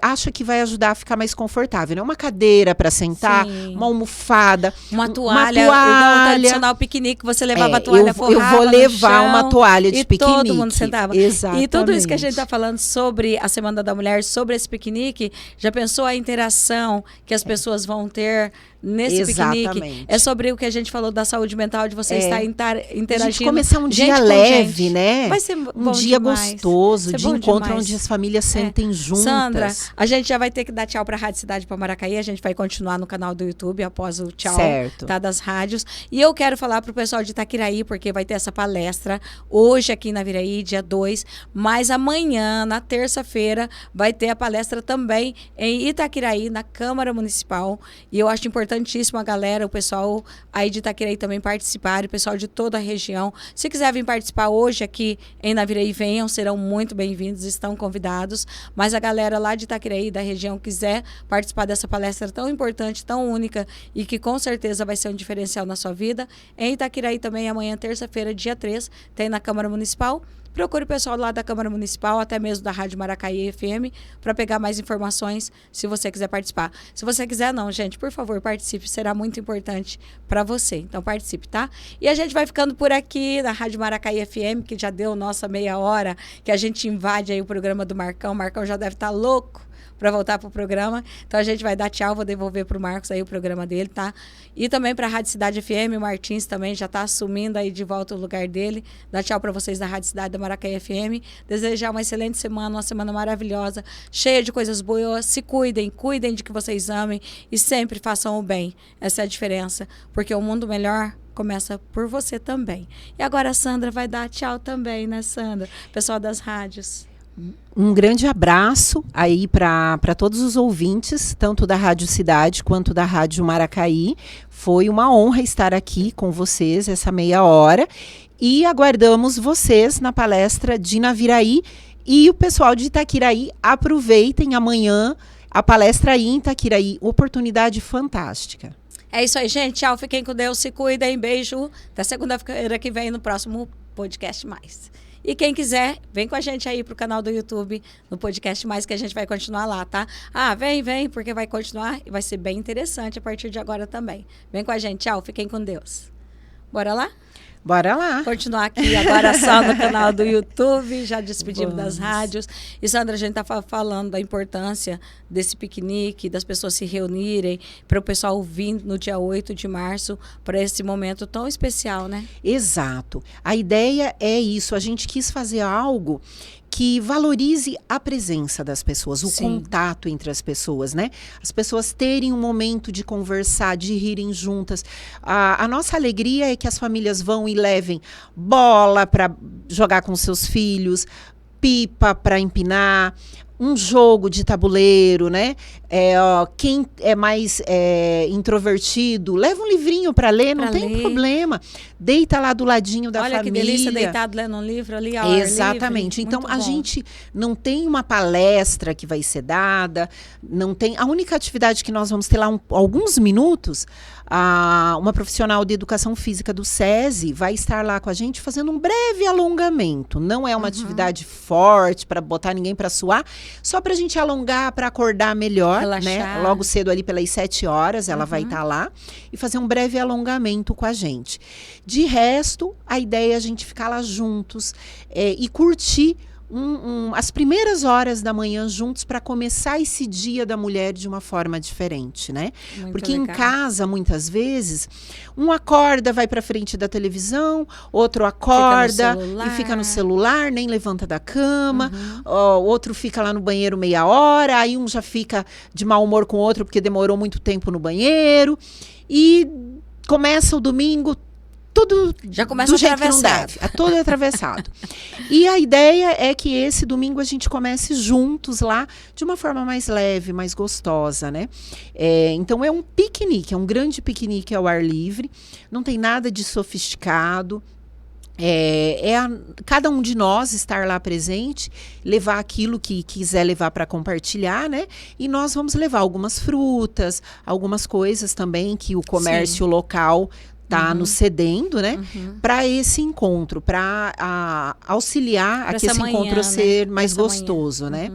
acha que vai ajudar a ficar mais confortável, né? Uma cadeira para sentar, uma almofada, uma toalha. Igual o tradicional piquenique, você levava a toalha forrada eu vou levar uma toalha área de piquenique. E todo mundo sentava. Exatamente. E tudo isso que a gente está falando sobre a Semana da Mulher, sobre esse piquenique, já pensou a interação que as pessoas vão ter nesse piquenique? É sobre o que a gente falou da saúde mental, de você estar interagindo. A gente começar um dia leve, né? Vai ser um dia demais. Gostoso, de encontro onde as famílias sentem juntas. Sandra, a gente já vai ter que dar tchau para a Rádio Cidade para Maracaí. A gente vai continuar no canal do YouTube após o tchau das rádios. E eu quero falar para o pessoal de Itaquiraí, porque vai ter essa palestra hoje aqui na Viraí, dia 2. Mas amanhã, na terça-feira, vai ter a palestra também em Itaquiraí, na Câmara Municipal. E eu acho importantíssimo a galera, o pessoal aí de Itaquiraí também participar, o pessoal de toda a região. Se quiser vir participar hoje aqui em Naviraí, venham, serão muito bem-vindos, estão convidados. Mas a galera lá de Itaquiraí, da região, quiser participar dessa palestra tão importante, tão única e que com certeza vai ser um diferencial na sua vida, em Itaquiraí também, amanhã, terça-feira, dia 3, tem na Câmara Municipal. Procure o pessoal lá da Câmara Municipal, até mesmo da Rádio Maracaí FM, para pegar mais informações, se você quiser participar. Se você quiser, não, gente, por favor, participe, será muito importante para você. Então, participe, tá? E a gente vai ficando por aqui na Rádio Maracaí FM, que já deu nossa meia hora, que a gente invade aí o programa do Marcão. O Marcão já deve estar louco para voltar para o programa. Então a gente vai dar tchau, vou devolver para o Marcos aí o programa dele, tá? E também para a Rádio Cidade FM, o Martins também já está assumindo aí de volta o lugar dele. Dá tchau para vocês da Rádio Cidade da Maracaí FM. Desejar uma excelente semana, uma semana maravilhosa, cheia de coisas boas. Se cuidem, cuidem de que vocês amem e sempre façam o bem. Essa é a diferença, porque o mundo melhor começa por você também. E agora a Sandra vai dar tchau também, né, Sandra? Pessoal das rádios. Um grande abraço aí para todos os ouvintes, tanto da Rádio Cidade quanto da Rádio Maracaí. Foi uma honra estar aqui com vocês essa meia hora e aguardamos vocês na palestra de Naviraí. E o pessoal de Itaquiraí, aproveitem amanhã a palestra aí em Itaquiraí. Oportunidade fantástica. É isso aí, gente. Tchau, fiquem com Deus, se cuidem. Beijo. Até segunda-feira que vem no próximo Podcast Mais. E quem quiser, vem com a gente aí pro canal do YouTube, no Podcast Mais, que a gente vai continuar lá, tá? Ah, vem, porque vai continuar e vai ser bem interessante a partir de agora também. Vem com a gente, tchau, fiquem com Deus. Bora lá? Bora lá. Continuar aqui agora só no canal do YouTube, já despedimos das rádios. E Sandra, a gente está falando da importância desse piquenique, das pessoas se reunirem, para o pessoal vir no dia 8 de março, para esse momento tão especial, né? Exato. A ideia é isso, a gente quis fazer algo que valorize a presença das pessoas, o contato entre as pessoas, né? As pessoas terem um momento de conversar, de rirem juntas. A nossa alegria é que as famílias vão e levem bola para jogar com seus filhos, pipa para empinar, um jogo de tabuleiro, né? Quem é mais introvertido, leva um livrinho para ler, não tem problema. Deita lá do ladinho da família. Olha que delícia, deitado lendo um livro ali ao ar livre. Exatamente. Então, a gente não tem uma palestra que vai ser dada, não tem. A única atividade que nós vamos ter lá alguns minutos, uma profissional de educação física do SESI vai estar lá com a gente fazendo um breve alongamento. Não é uma atividade forte para botar ninguém para suar, só para a gente alongar, para acordar melhor, né? Logo cedo ali pelas 7 horas ela vai estar lá e fazer um breve alongamento com a gente. De resto, a ideia é a gente ficar lá juntos e curtir as primeiras horas da manhã juntos para começar esse dia da mulher de uma forma diferente, né? Muito Porque legal. Em casa, muitas vezes, um acorda, vai para frente da televisão, outro acorda e fica no celular, nem levanta da cama, outro fica lá no banheiro meia hora, aí um já fica de mau humor com o outro porque demorou muito tempo no banheiro e começa o domingo tudo já começa do jeito que não deve, todo atravessado. E a ideia é que esse domingo a gente comece juntos lá, de uma forma mais leve, mais gostosa, né? Então é um piquenique, é um grande piquenique ao ar livre, não tem nada de sofisticado. Cada um de nós estar lá presente, levar aquilo que quiser levar para compartilhar, né? E nós vamos levar algumas frutas, algumas coisas também que o comércio local está nos cedendo, né? Para esse encontro, para auxiliar a que esse encontro ser mais gostoso, né?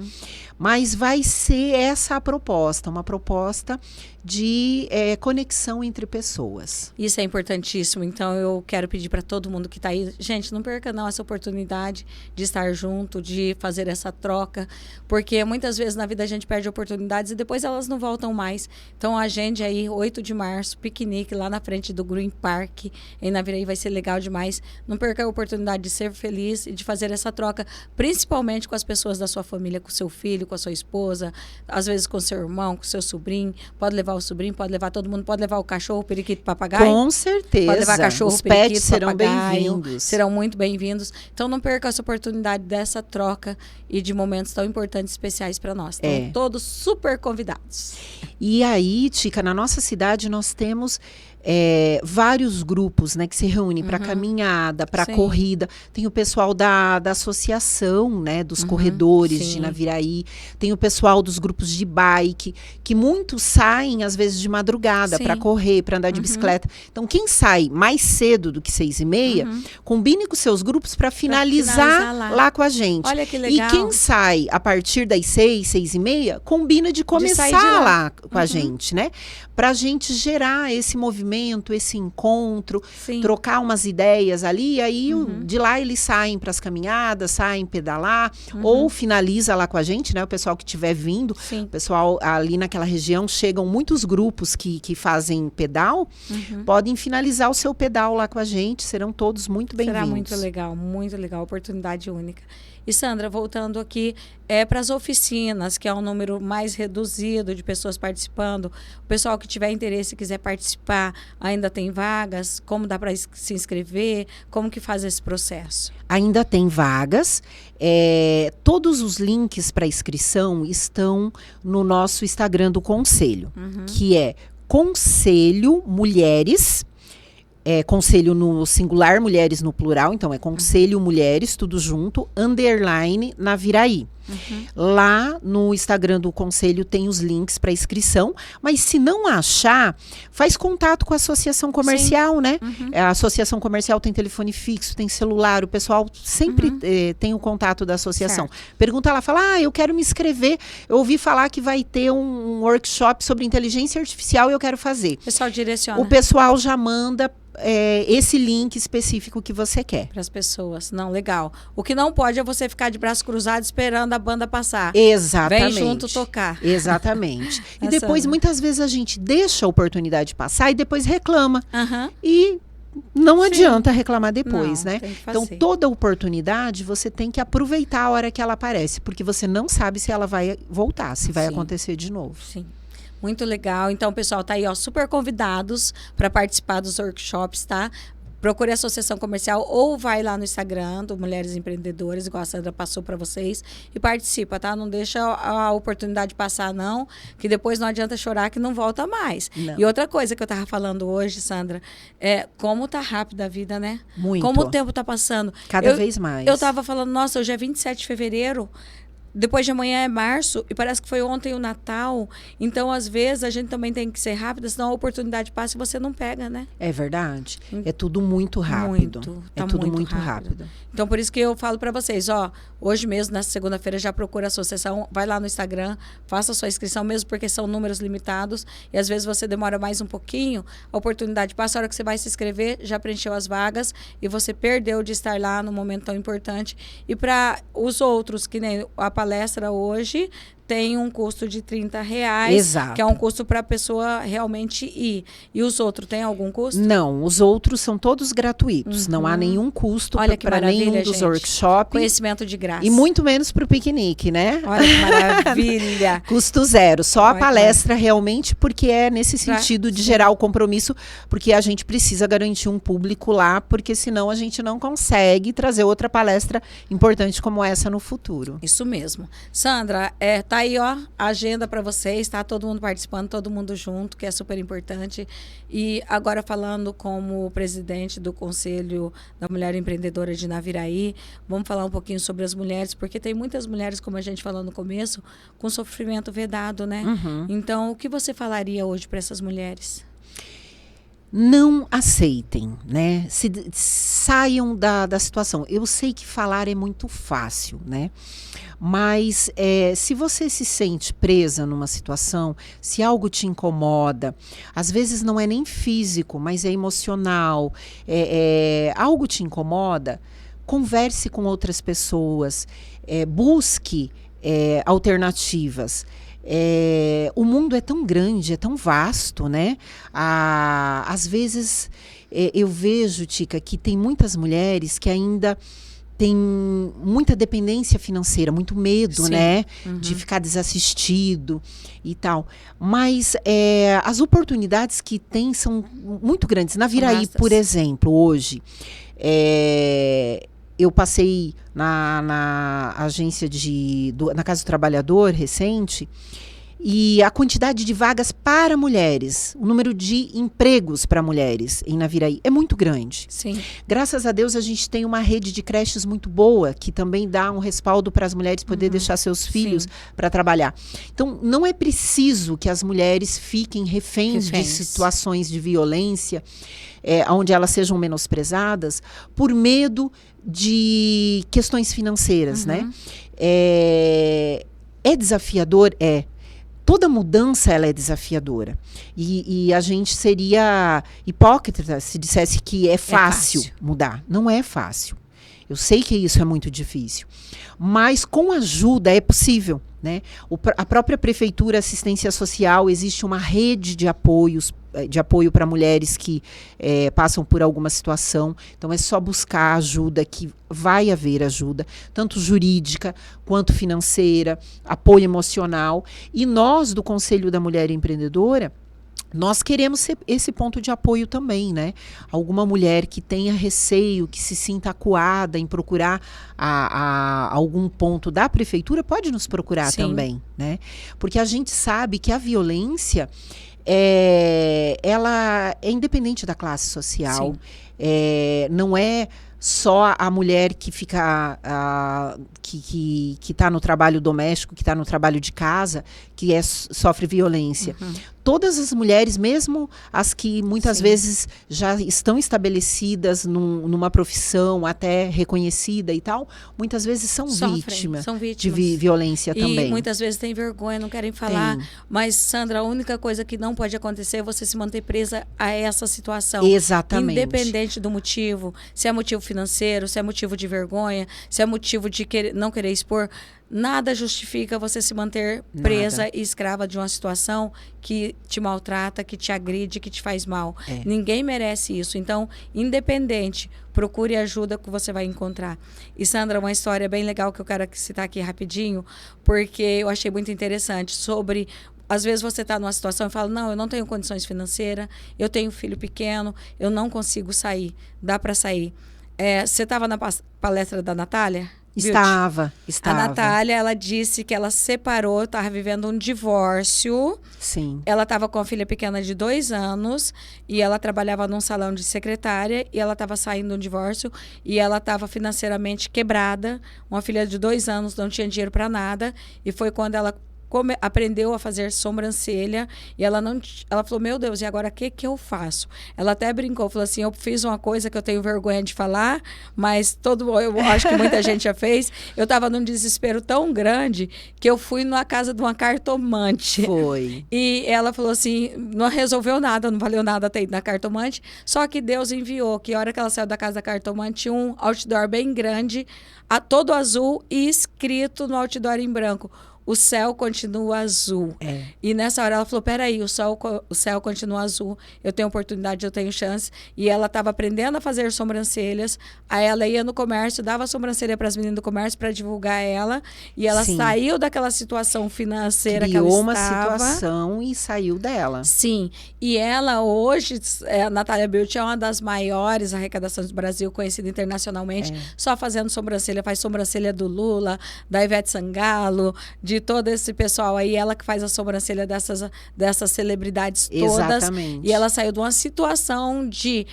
Mas vai ser essa a proposta, uma proposta de conexão entre pessoas. Isso é importantíssimo. Então, eu quero pedir para todo mundo que está aí, gente, não perca não essa oportunidade de estar junto, de fazer essa troca, porque muitas vezes na vida a gente perde oportunidades e depois elas não voltam mais. Então, agende aí, 8 de março, piquenique lá na frente do Green Park, em Naviraí, vai ser legal demais. Não perca a oportunidade de ser feliz e de fazer essa troca, principalmente com as pessoas da sua família, com seu filho, com a sua esposa, às vezes com seu irmão, com seu sobrinho. Pode levar o sobrinho, pode levar todo mundo, pode levar o cachorro, o periquito, o papagaio. Com certeza. Pode levar cachorro, os periquito, pets serão papagaio. bem-vindos. Serão muito bem-vindos. Então, não perca essa oportunidade dessa troca e de momentos tão importantes e especiais para nós. Então, todos super convidados. E aí, Tica, na nossa cidade nós temos vários grupos, né, que se reúnem para caminhada, para corrida. Tem o pessoal da associação, né, dos corredores de Naviraí. Tem o pessoal dos grupos de bike, que muitos saem às vezes de madrugada para correr, para andar de bicicleta. Então, quem sai mais cedo do que 6h30, combine com seus grupos para finalizar lá com a gente. Olha que legal. E quem sai a partir das 6h30, combina de começar lá com a gente, né? Para a gente gerar esse movimento, esse encontro, trocar umas ideias ali, e aí de lá eles saem para as caminhadas, saem pedalar, ou finaliza lá com a gente, né? O pessoal que estiver vindo, o pessoal ali naquela região, chegam muitos grupos que fazem pedal, podem finalizar o seu pedal lá com a gente, serão todos muito bem-vindos. Será muito legal, oportunidade única. E Sandra, voltando aqui, para as oficinas, que é um número mais reduzido de pessoas participando, o pessoal que tiver interesse e quiser participar, ainda tem vagas? Como dá para se inscrever? Como que faz esse processo? Ainda tem vagas. Todos os links para inscrição estão no nosso Instagram do Conselho, que é Conselho Mulheres. Conselho no singular, mulheres no plural, então é Conselho Mulheres, tudo junto, _ Naviraí. Lá no Instagram do Conselho tem os links para inscrição, mas se não achar, faz contato com a associação comercial, né? A associação comercial tem telefone fixo, tem celular, o pessoal sempre tem o contato da associação. Pergunta lá, fala, eu quero me inscrever, eu ouvi falar que vai ter um workshop sobre inteligência artificial e eu quero fazer. O pessoal direciona. O pessoal já manda esse link específico que você quer. Para as pessoas. Não, legal. O que não pode é você ficar de braço cruzado esperando a banda passar. Exatamente. Vem junto tocar. Exatamente. E depois, muitas vezes, a gente deixa a oportunidade passar e depois reclama. E não adianta reclamar depois, né? Então, toda oportunidade você tem que aproveitar a hora que ela aparece, porque você não sabe se ela vai voltar, se vai acontecer de novo. Sim. Muito legal. Então, pessoal, tá aí, ó, super convidados para participar dos workshops, tá? Procure a associação comercial ou vai lá no Instagram do Mulheres Empreendedoras, igual a Sandra passou para vocês, e participa, tá? Não deixa a oportunidade passar, não, que depois não adianta chorar que não volta mais. Não. E outra coisa que eu tava falando hoje, Sandra, como tá rápida a vida, né? Muito. Como o tempo tá passando. Cada vez mais. Eu tava falando, nossa, hoje é 27 de fevereiro, depois de amanhã é março, e parece que foi ontem o Natal. Então, às vezes, a gente também tem que ser rápida, senão a oportunidade passa e você não pega, né? É verdade. É tudo muito rápido. É tudo muito rápido. Então, por isso que eu falo para vocês, ó, hoje mesmo, nessa segunda-feira, já procura a associação, vai lá no Instagram, faça a sua inscrição, mesmo porque são números limitados, e às vezes você demora mais um pouquinho, a oportunidade passa, a hora que você vai se inscrever, já preencheu as vagas, e você perdeu de estar lá num momento tão importante. E para os outros, que nem a palestra hoje tem um custo de R$30, exato, que é um custo para a pessoa realmente ir. E os outros, tem algum custo? Não, os outros são todos gratuitos. Não há nenhum custo para nenhum dos workshops. Conhecimento de graça. E muito menos para o piquenique, né? Olha que maravilha. Custo zero. Só a palestra realmente, porque é nesse sentido de gerar o compromisso, porque a gente precisa garantir um público lá, porque senão a gente não consegue trazer outra palestra importante como essa no futuro. Isso mesmo. Sandra, tá aí, ó, a agenda para vocês, tá todo mundo participando, todo mundo junto, que é super importante. E agora falando como presidente do Conselho da Mulher Empreendedora de Naviraí, vamos falar um pouquinho sobre as mulheres, porque tem muitas mulheres, como a gente falou no começo, com sofrimento vedado, né? Então, o que você falaria hoje para essas mulheres? não aceitem, né? Saiam da situação. Eu sei que falar é muito fácil, né? Mas se você se sente presa numa situação, se algo te incomoda, às vezes não é nem físico, mas é emocional, algo te incomoda, converse com outras pessoas, busque alternativas. O mundo é tão grande, é tão vasto, né? Às vezes eu vejo, Tica, que tem muitas mulheres que ainda têm muita dependência financeira, muito medo, Sim. né? De ficar desassistido e tal. Mas as oportunidades que tem são muito grandes. Na Viraí, vastas. por exemplo, hoje, eu passei na agência na Casa do Trabalhador recente, e a quantidade de vagas para mulheres, o número de empregos para mulheres em Naviraí é muito grande. Sim. Graças a Deus a gente tem uma rede de creches muito boa, que também dá um respaldo para as mulheres poder deixar seus filhos para trabalhar. Então, não é preciso que as mulheres fiquem reféns de situações de violência, onde elas sejam menosprezadas, por medo de questões financeiras, né? É desafiador? Toda mudança ela é desafiadora. E a gente seria hipócrita se dissesse que é fácil mudar. Não é fácil. Eu sei que isso é muito difícil. Mas com ajuda é possível, né? A própria Prefeitura Assistência Social, existe uma rede de apoio para mulheres que passam por alguma situação. Então é só buscar ajuda, que vai haver ajuda, tanto jurídica quanto financeira, apoio emocional. E nós, do Conselho da Mulher Empreendedora, nós queremos ser esse ponto de apoio também, né? Alguma mulher que tenha receio, que se sinta acuada em procurar algum ponto da prefeitura, pode nos procurar também, né? Porque a gente sabe que a violência ela é independente da classe social. Não é só a mulher que fica que está no trabalho doméstico, que está no trabalho de casa, que sofre violência. Todas as mulheres, mesmo as que muitas vezes já estão estabelecidas numa profissão até reconhecida e tal, muitas vezes são vítimas de violência também. E muitas vezes têm vergonha, não querem falar. Mas, Sandra, a única coisa que não pode acontecer é você se manter presa a essa situação. Exatamente. Independente do motivo, se é motivo financeiro, se é motivo de vergonha, se é motivo de não querer expor, nada justifica você se manter presa e escrava de uma situação que te maltrata, que te agride, que te faz mal. Ninguém merece isso. Então, independente, procure ajuda que você vai encontrar. E, Sandra, uma história bem legal que eu quero citar aqui rapidinho, porque eu achei muito interessante sobre... Às vezes você está numa situação e fala, não, eu não tenho condições financeiras, eu tenho filho pequeno, eu não consigo sair. Dá para sair. Você estava na palestra da Natália? Estava. A Natália, ela disse que ela separou, estava vivendo um divórcio. Sim. Ela estava com a filha pequena de 2 anos e ela trabalhava num salão de secretária e ela estava saindo de um divórcio e ela estava financeiramente quebrada. Uma filha de 2 anos, não tinha dinheiro para nada, e foi quando ela aprendeu a fazer sobrancelha e ela falou, meu Deus, e agora o que eu faço? Ela até brincou, falou assim, eu fiz uma coisa que eu tenho vergonha de falar, mas eu acho que muita gente já fez. Eu estava num desespero tão grande que eu fui na casa de uma cartomante. Foi. E ela falou assim, não resolveu nada, não valeu nada ter ido na cartomante, só que Deus enviou, que a hora que ela saiu da casa da cartomante, tinha um outdoor bem grande, todo azul e escrito no outdoor em branco, o céu continua azul. E nessa hora ela falou, peraí, o céu continua azul, eu tenho oportunidade, eu tenho chance. E ela estava aprendendo a fazer sobrancelhas, aí ela ia no comércio, dava sobrancelha para as meninas do comércio para divulgar ela, e ela saiu daquela situação financeira que ela estava. Criou uma situação e saiu dela. Sim, e ela hoje, a Natália Beauty é uma das maiores arrecadações do Brasil, conhecida internacionalmente, só fazendo sobrancelha, faz sobrancelha do Lula, da Ivete Sangalo, de todo esse pessoal aí, ela que faz a sobrancelha dessas celebridades todas. Exatamente. E ela saiu de uma situação de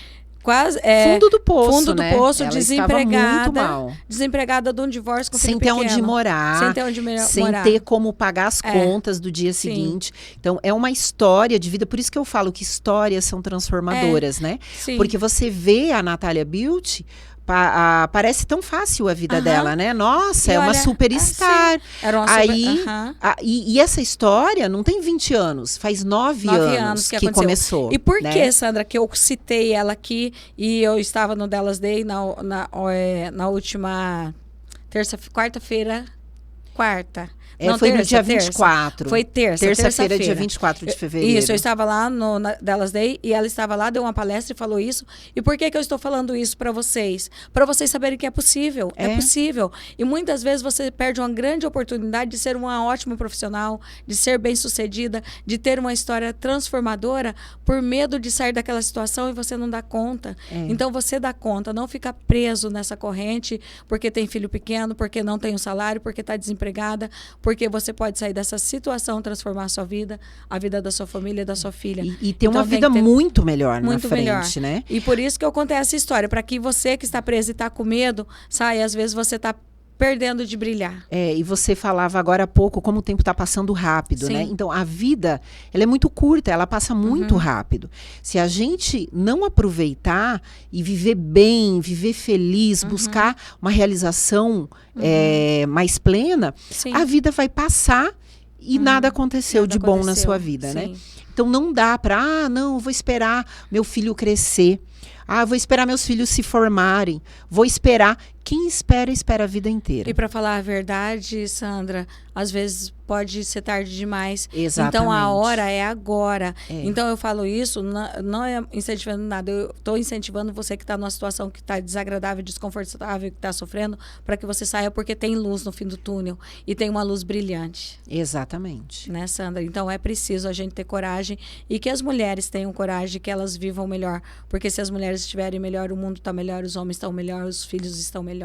quase fundo do poço, fundo do né? poço, Ela desempregada, estava muito mal. desempregada de um divórcio com Sem filho ter pequeno, onde morar, sem ter onde sem morar. ter como pagar as contas do dia Sim. seguinte. Então, é uma história de vida, por isso que eu falo que histórias são transformadoras, né? Sim. Porque você vê a Natália Beauty, parece tão fácil a vida dela, né? Nossa, E é uma olha, superstar. Era uma Aí, super... e essa história não tem 20 anos, faz 9 anos que aconteceu. começou. E por né? que, Sandra, que eu citei ela aqui e eu estava no Dallas Day na última quarta-feira. Foi no dia 24. Foi Terça-feira, dia 24 de fevereiro. Isso, eu estava lá no Dallas Day e ela estava lá, deu uma palestra e falou isso. E por que eu estou falando isso para vocês? Para vocês saberem que é possível. É possível. E muitas vezes você perde uma grande oportunidade de ser uma ótima profissional, de ser bem-sucedida, de ter uma história transformadora por medo de sair daquela situação e você não dá conta. Então você dá conta, não fica preso nessa corrente porque tem filho pequeno, porque não tem um salário, porque está desempregada, porque você pode sair dessa situação, transformar a sua vida, a vida da sua família e da sua filha. E ter uma vida muito melhor na frente, né? E por isso que eu contei essa história, para que você que está preso e está com medo, saia. Às vezes você está perdendo de brilhar. E você falava agora há pouco como o tempo está passando rápido, né? Então, a vida, ela é muito curta, ela passa muito rápido. Se a gente não aproveitar e viver bem, viver feliz, buscar uma realização mais plena, a vida vai passar e nada aconteceu de bom na sua vida, né? Então, não dá para, não, vou esperar meu filho crescer. Vou esperar meus filhos se formarem. Vou esperar. Quem espera, espera a vida inteira. E para falar a verdade, Sandra, às vezes pode ser tarde demais. Exatamente. Então a hora é agora. Então eu falo isso, não é incentivando nada. Eu estou incentivando você que está numa situação que está desagradável, desconfortável, que está sofrendo, para que você saia, porque tem luz no fim do túnel. E tem uma luz brilhante. Exatamente. Né, Sandra? Então é preciso a gente ter coragem e que as mulheres tenham coragem, que elas vivam melhor. Porque se as mulheres estiverem melhor, o mundo está melhor, os homens estão melhor, os filhos estão melhores.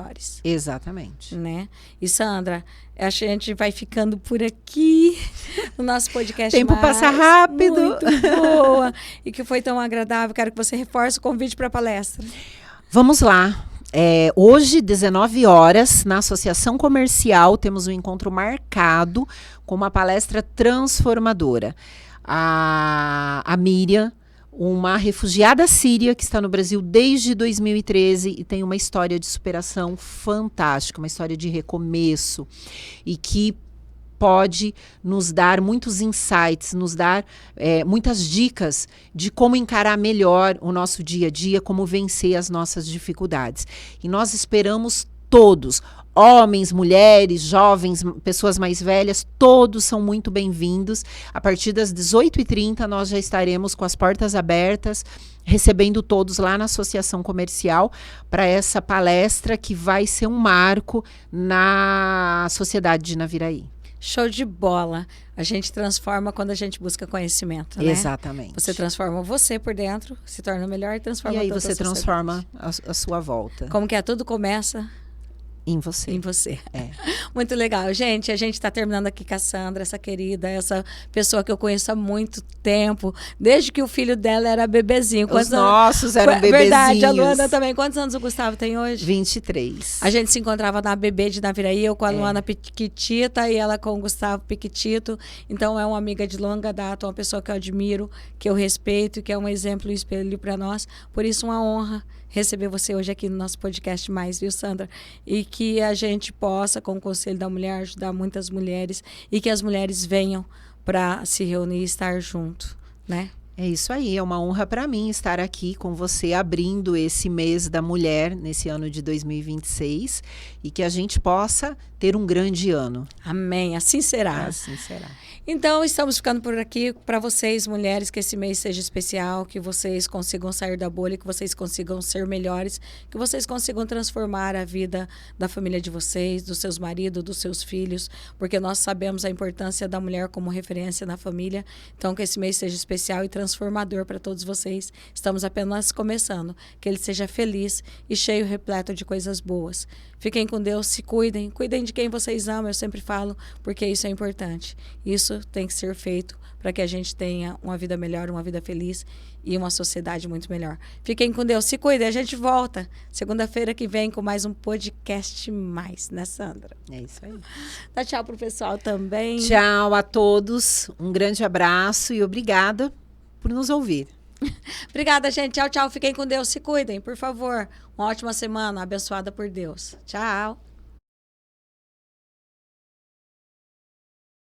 Exatamente. Né? E Sandra, a gente vai ficando por aqui no nosso podcast. Tempo passa rápido. Muito boa. E que foi tão agradável. Quero que você reforce o convite para a palestra. Vamos lá. Hoje, 19 horas, na Associação Comercial, temos um encontro marcado com uma palestra transformadora. A Miriam, uma refugiada síria que está no Brasil desde 2013 e tem uma história de superação fantástica, uma história de recomeço e que pode nos dar muitos insights, nos dar muitas dicas de como encarar melhor o nosso dia a dia, como vencer as nossas dificuldades. E nós esperamos todos, homens, mulheres, jovens, pessoas mais velhas, todos são muito bem-vindos. A partir das 18h30 nós já estaremos com as portas abertas, recebendo todos lá na Associação Comercial para essa palestra que vai ser um marco na sociedade de Naviraí. Show de bola. A gente transforma quando a gente busca conhecimento, né? Exatamente. Você transforma você por dentro, se torna melhor e transforma toda a sociedade. E aí você transforma a sua volta. Como que tudo começa... Em você. Em você. Muito legal. Gente, a gente está terminando aqui com a Sandra, essa querida, essa pessoa que eu conheço há muito tempo, desde que o filho dela era bebezinho. Os nossos eram bebezinhos. Verdade, a Luana também. Quantos anos o Gustavo tem hoje? 23. A gente se encontrava na bebê de Naviraí, eu com a Luana Piquitita e ela com o Gustavo Piquitito. Então é uma amiga de longa data, uma pessoa que eu admiro, que eu respeito, que é um exemplo e espelho para nós. Por isso, uma honra receber você hoje aqui no nosso podcast mais, viu, Sandra? E que a gente possa, com o Conselho da Mulher, ajudar muitas mulheres e que as mulheres venham para se reunir e estar junto, né? É isso aí, é uma honra para mim estar aqui com você abrindo esse mês da mulher nesse ano de 2026 e que a gente possa ter um grande ano. Amém, assim será. Assim será. Então, estamos ficando por aqui para vocês, mulheres, que esse mês seja especial, que vocês consigam sair da bolha, que vocês consigam ser melhores, que vocês consigam transformar a vida da família de vocês, dos seus maridos, dos seus filhos, porque nós sabemos a importância da mulher como referência na família. Então, que esse mês seja especial e transformador para todos vocês. Estamos apenas começando. Que ele seja feliz e cheio, repleto de coisas boas. Fiquem com Deus, se cuidem de quem vocês amam, eu sempre falo, porque isso é importante. Isso isso tem que ser feito para que a gente tenha uma vida melhor, uma vida feliz e uma sociedade muito melhor. Fiquem com Deus, se cuidem, a gente volta segunda-feira que vem com mais um podcast mais, né, Sandra? É isso aí. Dá tchau pro pessoal também. Tchau a todos, um grande abraço e obrigada por nos ouvir. Obrigada, gente. Tchau, tchau. Fiquem com Deus, se cuidem, por favor. Uma ótima semana, abençoada por Deus. Tchau.